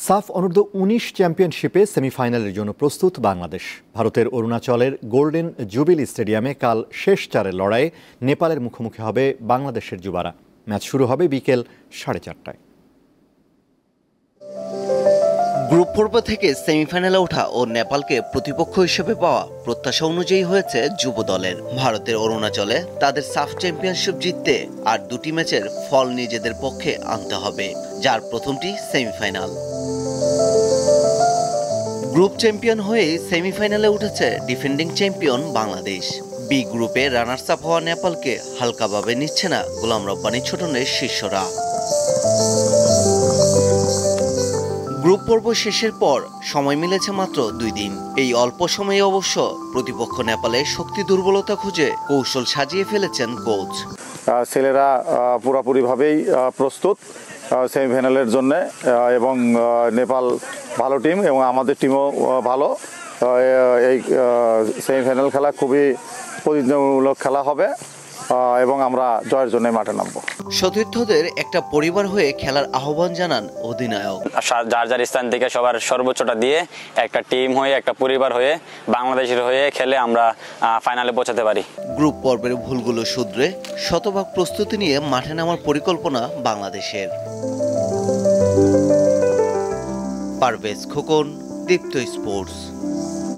সাফ অনূর্ধ্ব-19 চ্যাম্পিয়নশিপে সেমিফাইনালের জন্য প্রস্তুত বাংলাদেশ। ভারতের অরুণাচলের গোল্ডেন জুবিলি স্টেডিয়ামে কাল শেষ চারের লড়াইয়ে নেপালের মুখোমুখি হবে বাংলাদেশের যুবারা। ম্যাচ শুরু হবে বিকেল 4:30টায়। গ্রুপ পর্ব থেকে সেমিফাইনালে ওঠা ও নেপালকে প্রতিপক্ষ হিসেবে পাওয়া প্রত্যাশা অনুযায়ী হয়েছে যুব দলের। ভারতের অরুণাচলে তাদের সাফ চ্যাম্পিয়নশিপ জিততে আর দুটি ম্যাচের ফল নিজেদের পক্ষে আনতে হবে, যার প্রথমটি সেমিফাইনাল। গ্রুপ চ্যাম্পিয়ন হয়ে সেমিফাইনালে উঠেছে ডিফেন্ডিং চ্যাম্পিয়ন বাংলাদেশ। বি গ্রুপে রানার্স আপ হওয়া নেপালকে হালকাভাবে নিচ্ছে না গোলাম রব্বানী ছোটনের শিষ্যরা। গ্রুপ পর্ব শেষের পর সময় মিলেছে মাত্র 2 দিন। এই অল্প সময়ে অবশ্য প্রতিপক্ষ নেপালের শক্তি দুর্বলতা খুঁজে কৌশল সাজিয়ে ফেলেছেন কোচ। ছেলেরা পুরোপুরিভাবেই প্রস্তুত সেমিফাইনালের জন্য, এবং নেপাল ভালো টিম এবং আমাদের টিমও ভালো। এই সেমিফাইনাল খেলা খুবই প্রতিযোগিতামূলক খেলা হবে এবং আমরা জয়ের জন্য মাঠে নামবো। সতীর্থদের একটা পরিবার হয়ে খেলার আহ্বান জানান অধিনায়ক। যার যার স্থান থেকে সবার সর্বোচ্চটা দিয়ে একটা টিম হয়ে, একটা পরিবার হয়ে, বাংলাদেশের হয়ে খেলে আমরা ফাইনালে পৌঁছাতে পারি। গ্রুপ পর্বের ভুলগুলো শুধরে শতভাগ প্রস্তুতি নিয়ে মাঠে নামার পরিকল্পনা বাংলাদেশের। পারভেজ খোকন, দীপ্ত স্পোর্টস।